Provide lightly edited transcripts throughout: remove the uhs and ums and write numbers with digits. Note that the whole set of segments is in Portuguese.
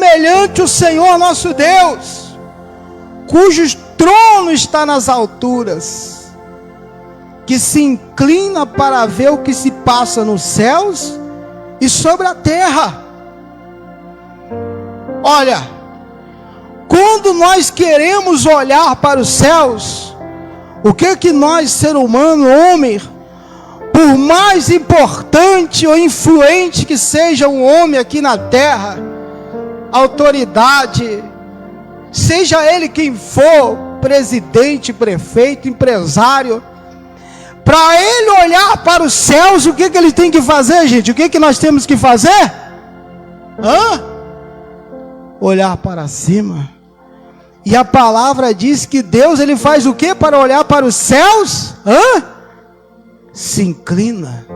semelhante o Senhor nosso Deus, cujo trono está nas alturas, que se inclina para ver o que se passa nos céus e sobre a terra. Olha, quando nós queremos olhar para os céus, o que nós, ser humano, homem, por mais importante ou influente que seja um homem aqui na terra, autoridade, seja ele quem for, presidente, prefeito, empresário, para ele olhar para os céus, o que ele tem que fazer, gente? O que nós temos que fazer? Olhar para cima. E a palavra diz que Deus, ele faz o que para olhar para os céus? Se inclina.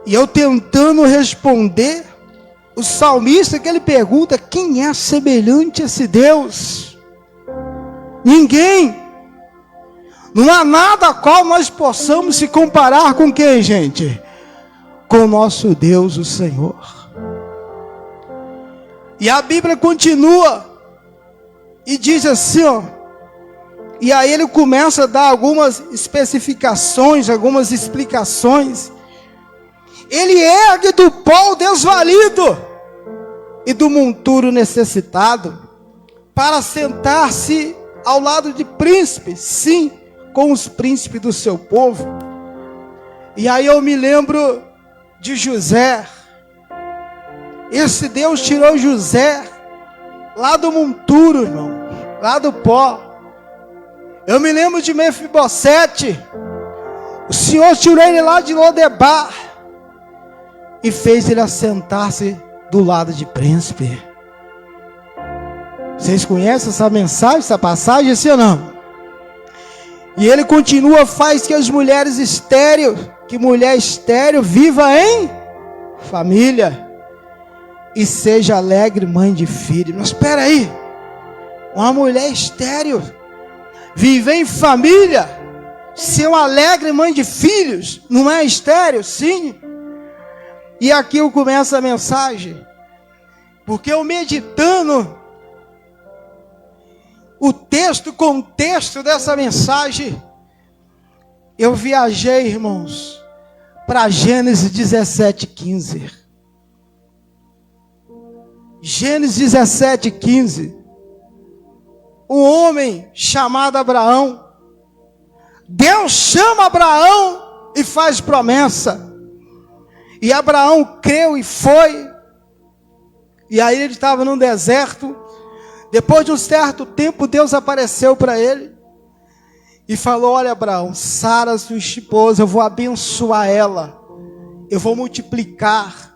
E eu tentando responder, o salmista que ele pergunta: quem é semelhante a esse Deus? Ninguém. Não há nada a qual nós possamos se comparar com quem, gente? Com o nosso Deus, o Senhor. E a Bíblia continua e diz assim, e aí ele começa a dar algumas especificações, algumas explicações. Ele ergue do pó o desvalido e do monturo necessitado, para sentar-se ao lado de príncipes, sim, com os príncipes do seu povo. E aí eu me lembro de José. Esse Deus tirou José lá do monturo, irmão, lá do pó. Eu me lembro de Mefibosete. O Senhor tirou ele lá de Lodebar e fez ele assentar-se do lado de príncipe. Vocês conhecem essa mensagem, essa passagem, sim ou não? E ele continua, faz que as mulheres estéreis, que mulher estéril viva em família e seja alegre mãe de filho. Mas espera aí, uma mulher estéril viver em família, ser uma alegre mãe de filhos, não é estéril? Sim. E aqui eu começo a mensagem, porque eu meditando o contexto dessa mensagem, eu viajei, irmãos, para Gênesis 17:15. Gênesis 17:15. Um homem chamado Abraão. Deus chama Abraão e faz promessa. E Abraão creu e foi. E aí ele estava num deserto. Depois de um certo tempo, Deus apareceu para ele e falou: olha, Abraão, Sara, sua esposa, eu vou abençoar ela, eu vou multiplicar,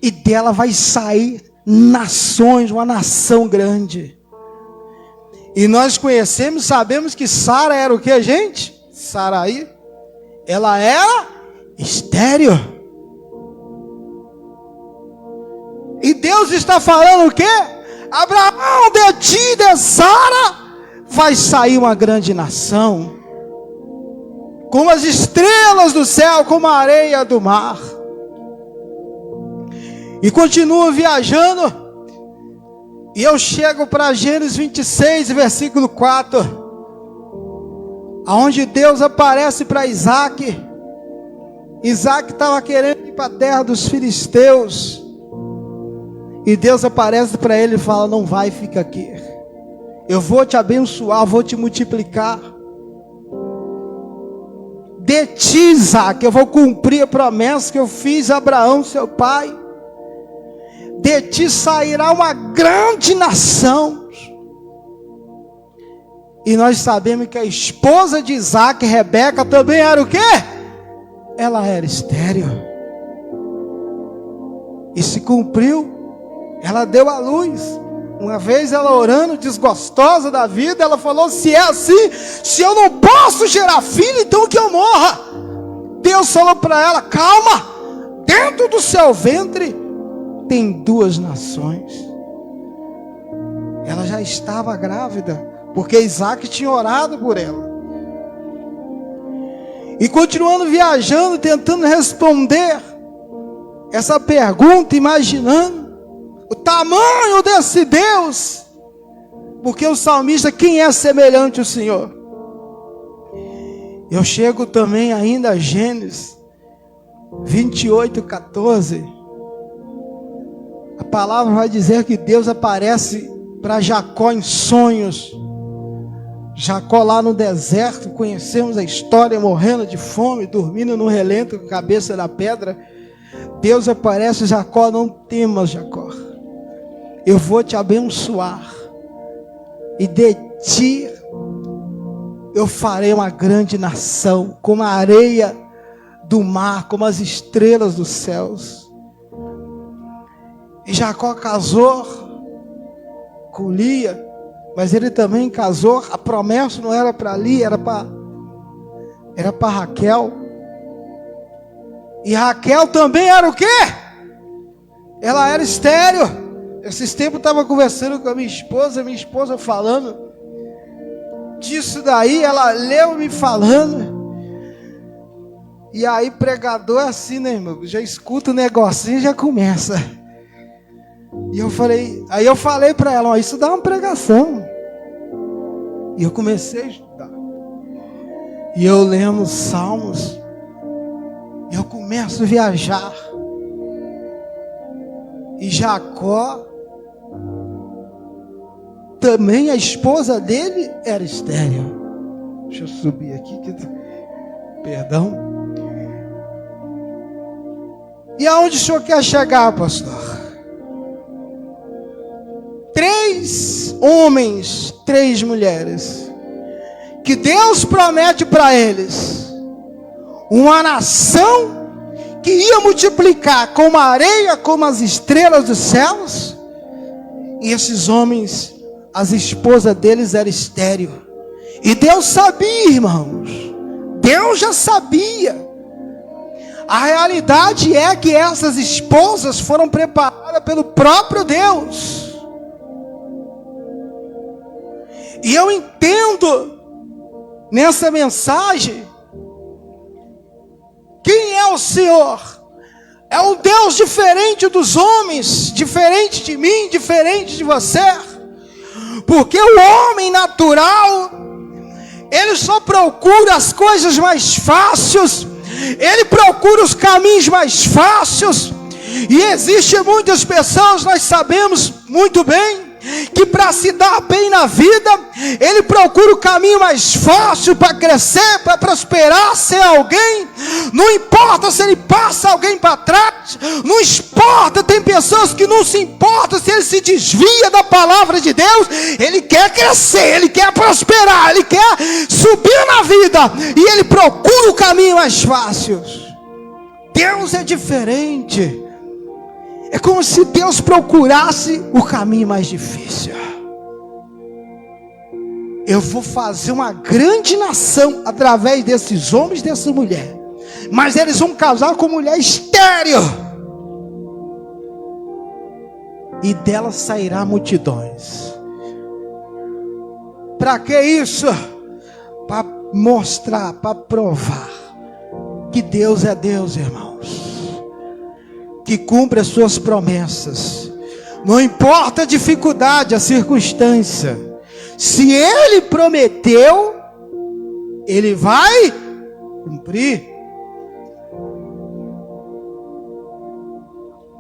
e dela vai sair nações, uma nação grande. E nós conhecemos, sabemos que Sara era o que, gente? Sarai, ela era estéril. E Deus está falando o quê? Abraão, de ti e de Sara vai sair uma grande nação, como as estrelas do céu, como a areia do mar. E continuo viajando, e eu chego para Gênesis 26, versículo 4, aonde Deus aparece para Isaac. Isaac estava querendo ir para a terra dos filisteus, e Deus aparece para ele e fala: não vai, fica aqui, eu vou te abençoar, vou te multiplicar. De ti, Isaac, eu vou cumprir a promessa que eu fiz a Abraão, seu pai. De ti sairá uma grande nação. E nós sabemos que a esposa de Isaac, Rebeca, também era o quê? Ela era estéril. E se cumpriu. Ela deu à luz. Uma vez ela orando, desgostosa da vida, ela falou: se é assim, se eu não posso gerar filho, então que eu morra. Deus falou para ela: calma, dentro do seu ventre tem 2 nações. Ela já estava grávida, porque Isaac tinha orado por ela. E continuando viajando, tentando responder essa pergunta, imaginando, o tamanho desse Deus, porque o salmista, quem é semelhante ao Senhor? Eu chego também ainda a Gênesis 28:14. A palavra vai dizer que Deus aparece para Jacó em sonhos. Jacó lá no deserto, conhecemos a história, morrendo de fome, dormindo no relento com a cabeça na pedra. Deus aparece: Jacó, não temas, Jacó, eu vou te abençoar, e de ti eu farei uma grande nação, como a areia do mar, como as estrelas dos céus. E Jacó casou com Lia, mas ele também casou, a promessa não era para Lia, era para Raquel. E Raquel também era o quê? Ela era estéril. Esses tempos eu estava conversando com a minha esposa falando disso daí, ela leu me falando. E aí pregador é assim, né, irmão? Já escuta o negocinho e já começa. E eu falei para ela: ó, isso dá uma pregação. E eu comecei a estudar. E eu lendo os salmos, eu começo a viajar. E Jacó, também a esposa dele era estéril. Deixa eu subir aqui, perdão. E aonde o senhor quer chegar, pastor? 3 homens, 3 mulheres, que Deus promete para eles uma nação que ia multiplicar como a areia, como as estrelas dos céus. E esses homens, as esposas deles eram estéril. E Deus sabia, irmãos, Deus já sabia. A realidade é que essas esposas foram preparadas pelo próprio Deus. E eu entendo nessa mensagem, quem é o Senhor? É um Deus diferente dos homens, diferente de mim, diferente de você. Porque o homem natural, ele só procura as coisas mais fáceis, ele procura os caminhos mais fáceis. E existem muitas pessoas, nós sabemos muito bem, que para se dar bem na vida, ele procura o caminho mais fácil para crescer, para prosperar, ser alguém. Não importa se ele passa alguém para trás, não importa, tem pessoas que não se importam se ele se desvia da palavra de Deus. Ele quer crescer, ele quer prosperar, ele quer subir na vida, e ele procura o caminho mais fácil. Deus é diferente. É como se Deus procurasse o caminho mais difícil. Eu vou fazer uma grande nação através desses homens, dessa mulher, mas eles vão casar com mulher estéril, e dela sairá multidões. Para que isso? Para mostrar, para provar que Deus é Deus, irmãos, que cumpre as suas promessas. Não importa a dificuldade, a circunstância, se Ele prometeu, Ele vai cumprir.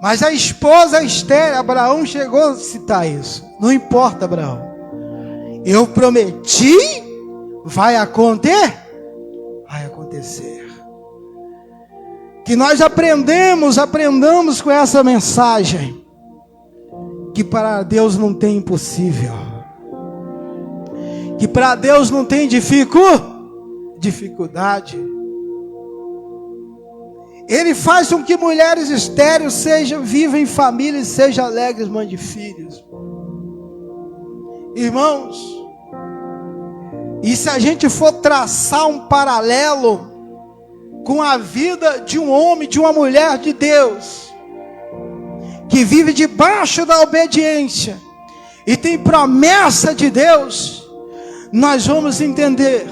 Mas a esposa estéril, Abraão chegou a citar isso. Não importa, Abraão, eu prometi, vai acontecer. Vai acontecer. Que nós aprendamos com essa mensagem, que para Deus não tem impossível, que para Deus não tem dificuldade. Ele faz com que mulheres estéreis vivam em família e sejam alegres, mãe de filhos. Irmãos, e se a gente for traçar um paralelo com a vida de um homem, de uma mulher de Deus, que vive debaixo da obediência e tem promessa de Deus, nós vamos entender.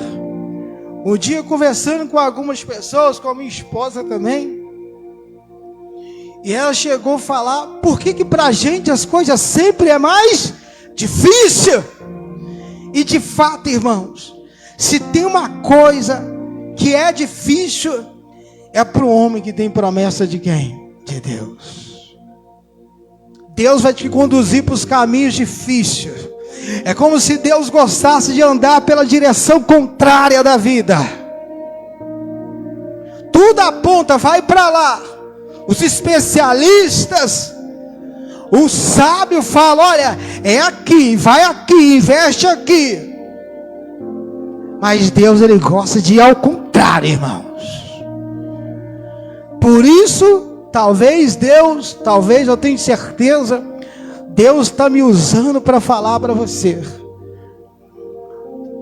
Um dia conversando com algumas pessoas, com a minha esposa também, E ela chegou a falar: por que pra gente as coisas sempre é mais difícil? E de fato, irmãos, se tem uma coisa que é difícil, é para o homem que tem promessa de quem? De Deus. Deus vai te conduzir para os caminhos difíceis. É como se Deus gostasse de andar pela direção contrária da vida. Tudo aponta, vai para lá. Os especialistas, o sábio fala: olha, é aqui, vai aqui, investe aqui. Mas Deus, Ele gosta de ir ao contrário, irmãos. Por isso, talvez eu tenho certeza, Deus está me usando para falar para você.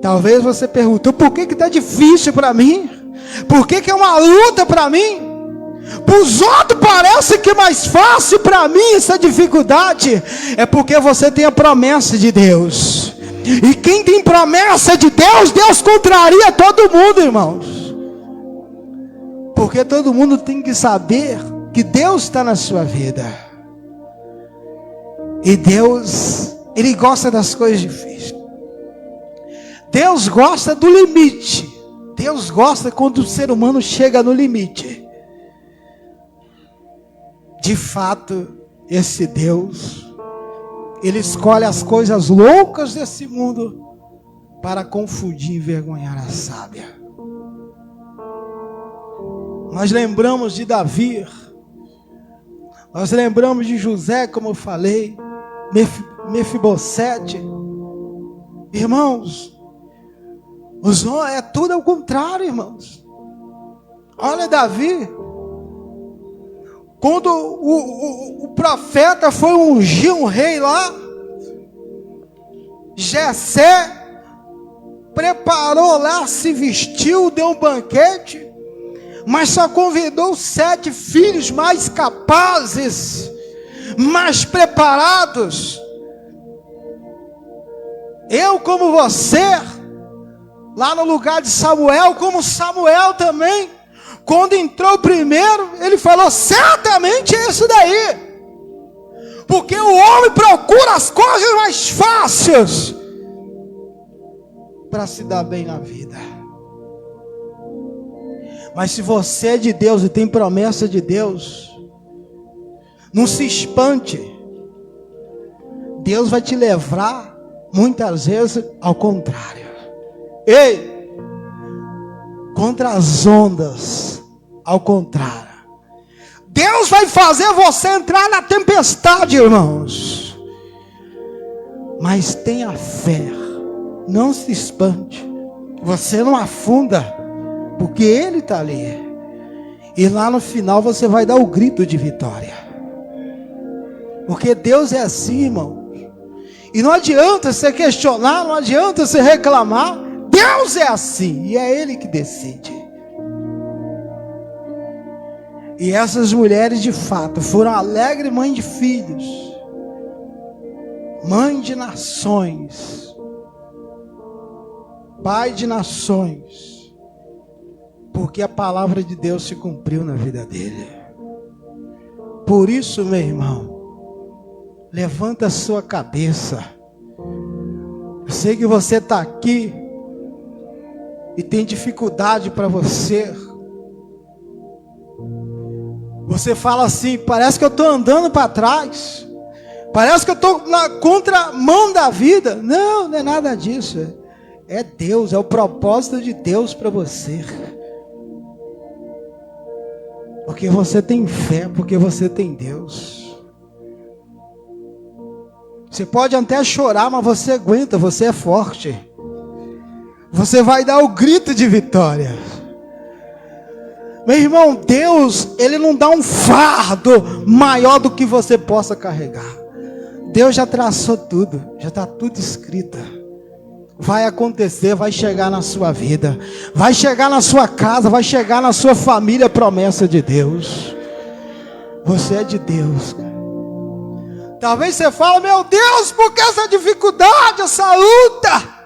Talvez você perguntou: por que está difícil para mim? Por que é uma luta para mim? Para os outros parece que é mais fácil, para mim essa dificuldade. É porque você tem a promessa de Deus. E quem tem promessa de Deus, Deus contraria todo mundo, irmãos. Porque todo mundo tem que saber que Deus está na sua vida. E Deus, Ele gosta das coisas difíceis. Deus gosta do limite. Deus gosta quando o ser humano chega no limite. De fato, esse Deus, Ele escolhe as coisas loucas desse mundo para confundir e envergonhar a sábia. Nós lembramos de Davi, nós lembramos de José, como eu falei, Mefibosete. Irmãos, é tudo ao contrário, irmãos. Olha Davi, quando o profeta foi ungir um rei lá, Jessé preparou lá, se vestiu, deu um banquete, mas só convidou 7 filhos mais capazes, mais preparados. Eu como você, lá no lugar de Samuel, como Samuel também, quando entrou primeiro, ele falou: certamente é isso daí. Porque o homem procura as coisas mais fáceis para se dar bem na vida. Mas se você é de Deus e tem promessa de Deus, não se espante. Deus vai te levar muitas vezes ao contrário. Ei, contra as ondas, ao contrário. Deus vai fazer você entrar na tempestade, irmãos. Mas tenha fé, não se espante. Você não afunda, porque Ele está ali. E lá no final você vai dar o grito de vitória. Porque Deus é assim, irmão. E não adianta você questionar, não adianta você reclamar. Deus é assim, e é Ele que decide. E essas mulheres de fato foram alegre mãe de filhos, mãe de nações, pai de nações, porque a palavra de Deus se cumpriu na vida dele. Por isso, meu irmão, levanta a sua cabeça. Eu sei que você está aqui e tem dificuldade para você. Você fala assim: parece que eu estou andando para trás, parece que eu estou na contramão da vida. Não, não é nada disso. É Deus, é o propósito de Deus para você. Porque você tem fé, porque você tem Deus. Você pode até chorar, mas você aguenta, você é forte. Você vai dar o grito de vitória. Meu irmão, Deus, Ele não dá um fardo maior do que você possa carregar. Deus já traçou tudo, já está tudo escrito. Vai acontecer, vai chegar na sua vida, vai chegar na sua casa, vai chegar na sua família, promessa de Deus. Você é de Deus, cara. Talvez você fale: meu Deus, por que essa dificuldade, essa luta?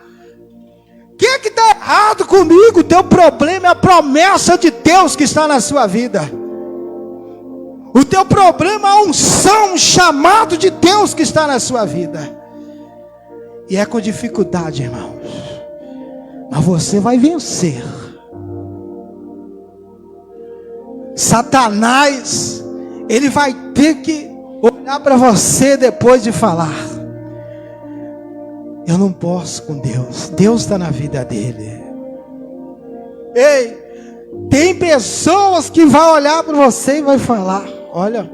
O que está errado comigo? O teu problema é a promessa de Deus que está na sua vida. O teu problema é a unção, um chamado de Deus que está na sua vida. E é com dificuldade, irmãos. Mas você vai vencer. Satanás, ele vai ter que olhar para você depois de falar: eu não posso com Deus. Deus está na vida dele. Ei, tem pessoas que vão olhar para você e vai falar: olha,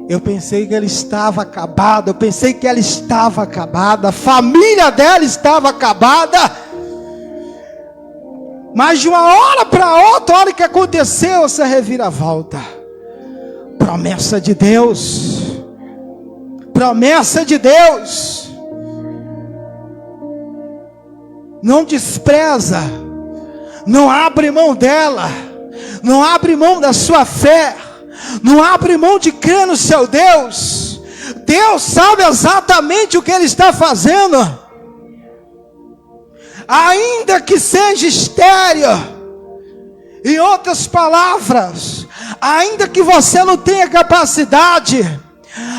eu pensei que ela estava acabada, eu pensei que ela estava acabada, a família dela estava acabada. Mas de uma hora para outra, a hora que aconteceu essa reviravolta, promessa de Deus, promessa de Deus. Não despreza, não abre mão dela, não abre mão da sua fé, não abre mão de crer no seu Deus. Deus sabe exatamente o que Ele está fazendo. Ainda que seja estéril, em outras palavras, ainda que você não tenha capacidade,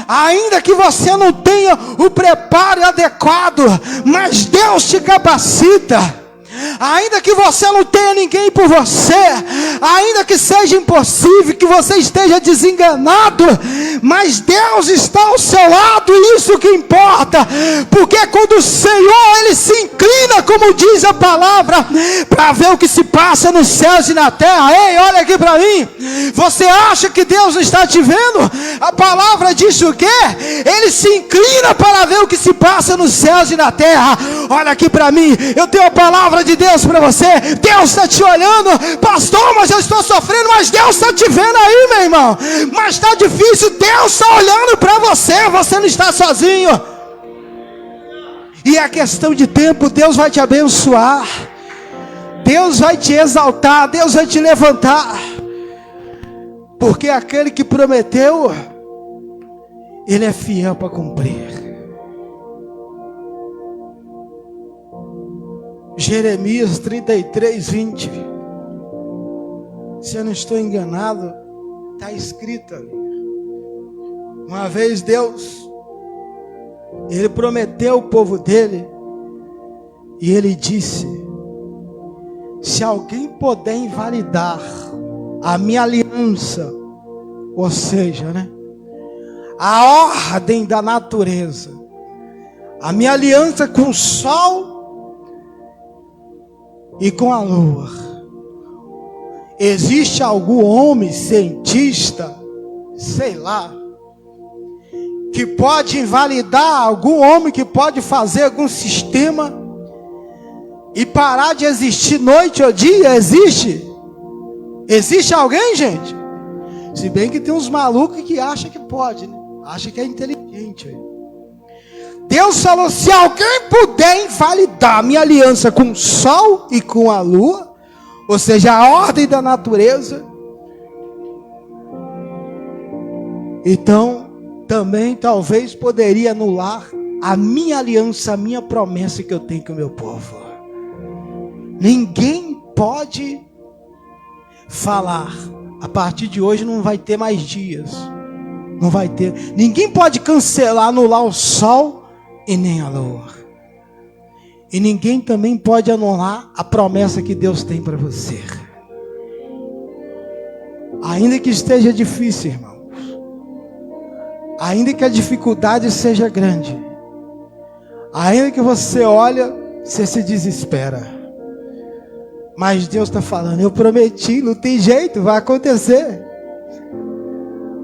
ainda que você não tenha o preparo adequado, mas Deus te capacita. Ainda que você não tenha ninguém por você, ainda que seja impossível, que você esteja desenganado, mas Deus está ao seu lado, e isso que importa, porque quando o Senhor, Ele se inclina, como diz a palavra, para ver o que se passa nos céus e na terra. Ei, olha aqui para mim, você acha que Deus não está te vendo? A palavra diz o quê? Ele se inclina para ver o que se passa nos céus e na terra. Olha aqui para mim, eu tenho a palavra de Deus para você. Deus está te olhando. Pastor, mas eu estou sofrendo. Mas Deus está te vendo aí, meu irmão. Mas está difícil, Deus está olhando para você. Você não está sozinho. E é questão de tempo. Deus vai te abençoar, Deus vai te exaltar, Deus vai te levantar, porque aquele que prometeu, Ele é fiel para cumprir. Jeremias 33, 20. Se eu não estou enganado, está escrito ali. Uma vez Deus, Ele prometeu ao povo dele, e Ele disse: se alguém puder invalidar a minha aliança, ou seja, a ordem da natureza, a minha aliança com o sol e com a lua. Existe algum homem, cientista, sei lá, que pode invalidar, algum homem que pode fazer algum sistema e parar de existir noite ou dia? Existe? Existe alguém, gente? Se bem que tem uns malucos que acham que pode, acha que é inteligente. Deus falou: se alguém puder invalidar a minha aliança com o sol e com a lua, ou seja, a ordem da natureza, então também talvez poderia anular a minha aliança, a minha promessa que eu tenho com o meu povo. Ninguém pode falar: a partir de hoje não vai ter mais dias, não vai ter. Ninguém pode cancelar, anular o sol e nem a lua. E ninguém também pode anular a promessa que Deus tem para você. Ainda que esteja difícil, irmãos, ainda que a dificuldade seja grande, ainda que você olha, você se desespera, mas Deus está falando: eu prometi, não tem jeito, vai acontecer.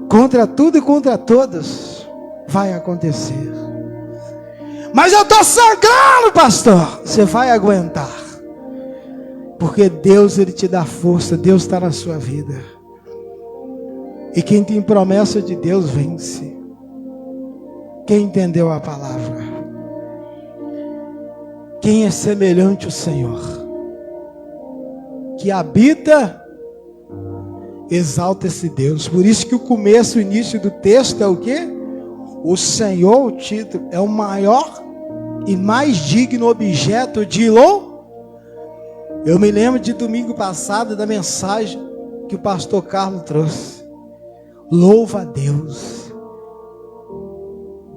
Contra tudo e contra todos, vai acontecer. Mas eu estou sangrando, pastor. Você vai aguentar, porque Deus, Ele te dá força. Deus está na sua vida, e quem tem promessa de Deus vence. Quem entendeu a palavra? Quem é semelhante ao Senhor, que habita, exalta esse Deus. Por isso que o começo, o início do texto é o quê? O Senhor, o título, é o maior e mais digno objeto de louvor. Eu me lembro de domingo passado da mensagem que o pastor Carlos trouxe. louva a Deus,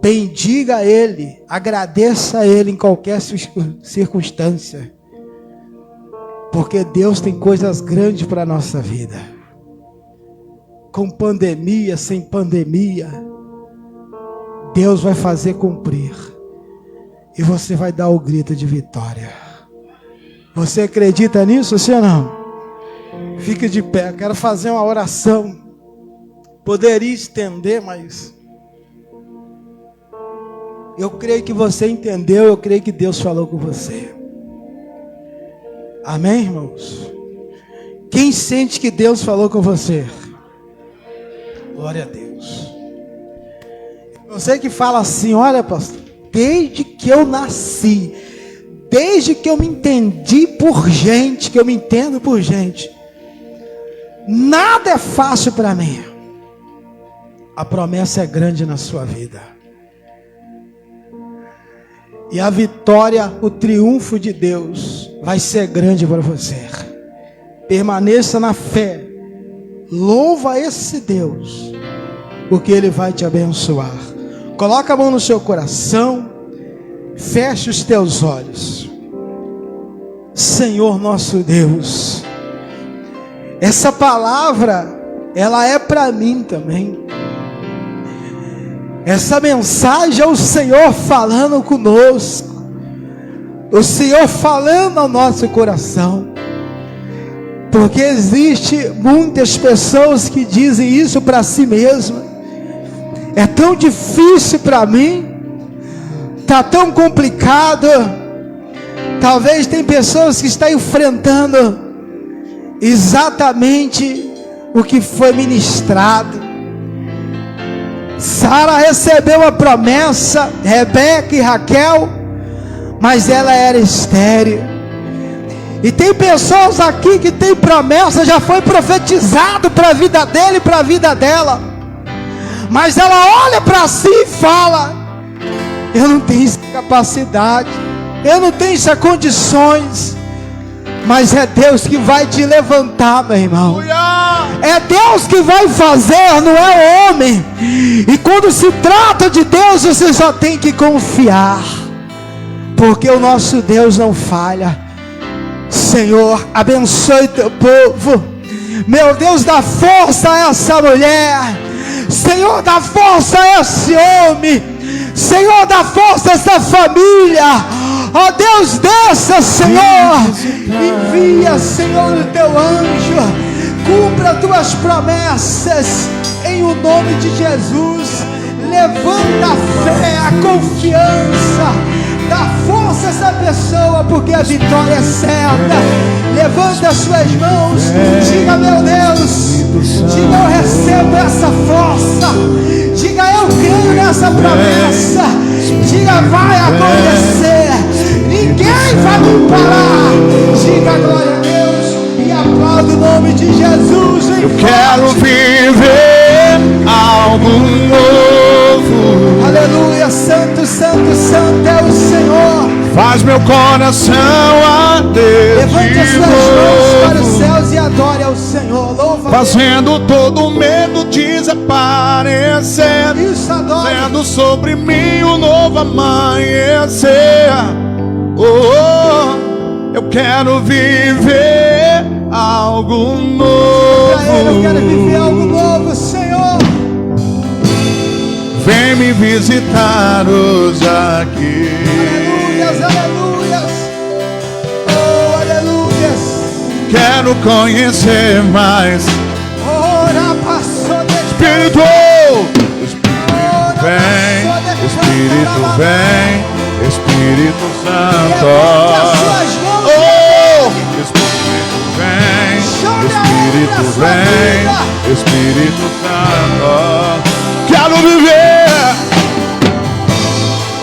bendiga a Ele, agradeça a Ele em qualquer circunstância, porque Deus tem coisas grandes para a nossa vida. Com pandemia, sem pandemia, Deus vai fazer cumprir, e você vai dar o grito de vitória. Você acredita nisso, sim ou não? Fique de pé, eu quero fazer uma oração. Poderia estender, mas eu creio que você entendeu, eu creio que Deus falou com você. Amém, irmãos? Quem sente que Deus falou com você? Glória a Deus. Você que fala assim, olha pastor, desde que eu nasci, desde que eu me entendi por gente, que eu me entendo por gente, nada é fácil para mim. A promessa é grande na sua vida. E a vitória, o triunfo de Deus vai ser grande para você. Permaneça na fé. Louva esse Deus, porque Ele vai te abençoar. Coloca a mão no seu coração. Feche os teus olhos. Senhor nosso Deus, essa palavra, ela é para mim também. Essa mensagem é o Senhor falando conosco, o Senhor falando ao nosso coração, porque existe muitas pessoas que dizem isso para si mesmas. É tão difícil para mim, está tão complicado. Talvez tem pessoas que estão enfrentando exatamente o que foi ministrado. Sara recebeu a promessa, Rebeca e Raquel, mas ela era estéril. E tem pessoas aqui que tem promessa, já foi profetizado para a vida dele e para a vida dela, mas ela olha para si e fala: eu não tenho essa capacidade, eu não tenho essas condições. Mas é Deus que vai te levantar, meu irmão. É Deus que vai fazer, não é o homem. E quando se trata de Deus, você só tem que confiar, porque o nosso Deus não falha. Senhor, abençoe teu povo. Meu Deus, dá força a essa mulher. Senhor, dá força a esse homem. Senhor, dá força a essa família. Ó Deus, desça, Senhor. Envia, Senhor, o teu anjo. Cumpra tuas promessas em o nome de Jesus. Levanta a fé, a confiança. Dá força a essa pessoa, porque a vitória é certa. Levanta as suas mãos. Diga: meu Deus. Diga: eu recebo essa força. Diga: eu creio nessa promessa. Diga: vai acontecer. Ninguém vai me parar. Diga: glória a Deus. E aplauda o nome de Jesus. Eu quero viver algo novo. Aleluia. Santo, santo, santo é o Senhor. Faz meu coração arder. Levante as suas mãos para os céus e adore ao Senhor. Louva, fazendo todo medo desaparecer. Isso, adore. Sendo sobre mim um novo amanhecer. Oh, oh, eu quero viver algo novo. Para Ele eu quero viver algo novo, Senhor. Vem me visitar hoje aqui. Aleluias, aleluias. Oh, aleluias. Quero conhecer mais. Ora, passou de Espírito, Espírito vem, Espírito vem, Espírito Santo. Oh, Espírito vem, Espírito vem, Espírito Santo. Quero viver,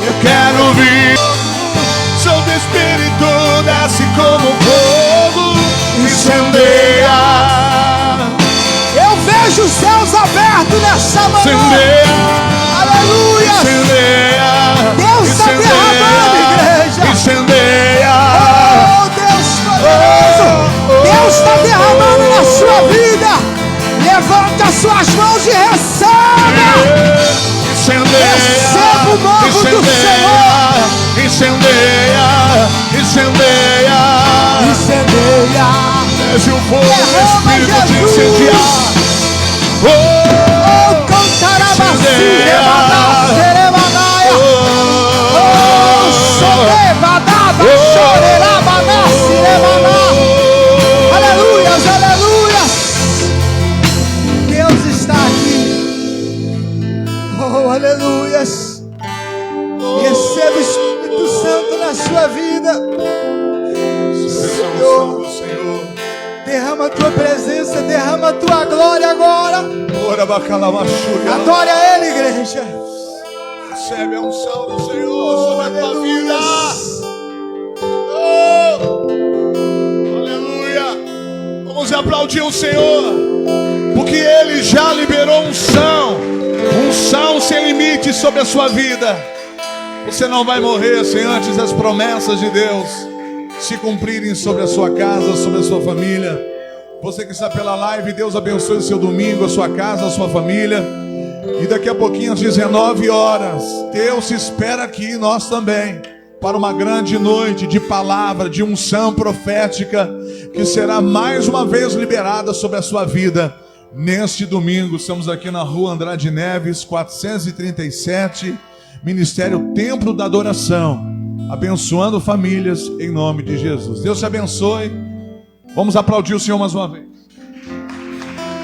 eu quero viver. Santo Espírito desce como fogo, incendeia. Eu vejo os céus abertos nessa manhã. Incendeia. Aleluia. Incendeia. Deus está derramando, igreja. Incendeia. Oh, Deus poderoso. Deus está derramando na sua vida. Levanta as suas mãos e recebe. Haja o fogo do Derrama, Espírito te Jesus. incendiar. Oh, cantarabasi, rebadá, serebadaia. Oh, sobrebadaba, chorerabadá, sirebadá. Aleluias, aleluias. Deus está aqui. Oh, aleluias. Receba o Espírito Santo na sua vida. Senhor, Senhor. Derrama a tua presença, derrama a tua glória agora. Ora, bacalamachuia. Adore a Ele, igreja. Recebe a unção do Senhor sobre a tua vida. Aleluia. Vamos aplaudir o Senhor, porque Ele já liberou unção sem limites sobre a sua vida. Você não vai morrer sem antes as promessas de Deus se cumprirem sobre a sua casa, sobre a sua família. Você que está pela live, Deus abençoe o seu domingo, a sua casa, a sua família. E daqui a pouquinho, às 19 horas, Deus se espera aqui, nós também, para uma grande noite de palavra, de unção profética, que será mais uma vez liberada sobre a sua vida. Neste domingo, estamos aqui na rua Andrade Neves, 437, Ministério Templo da Adoração, abençoando famílias em nome de Jesus. Deus te abençoe. Vamos aplaudir o Senhor mais uma vez.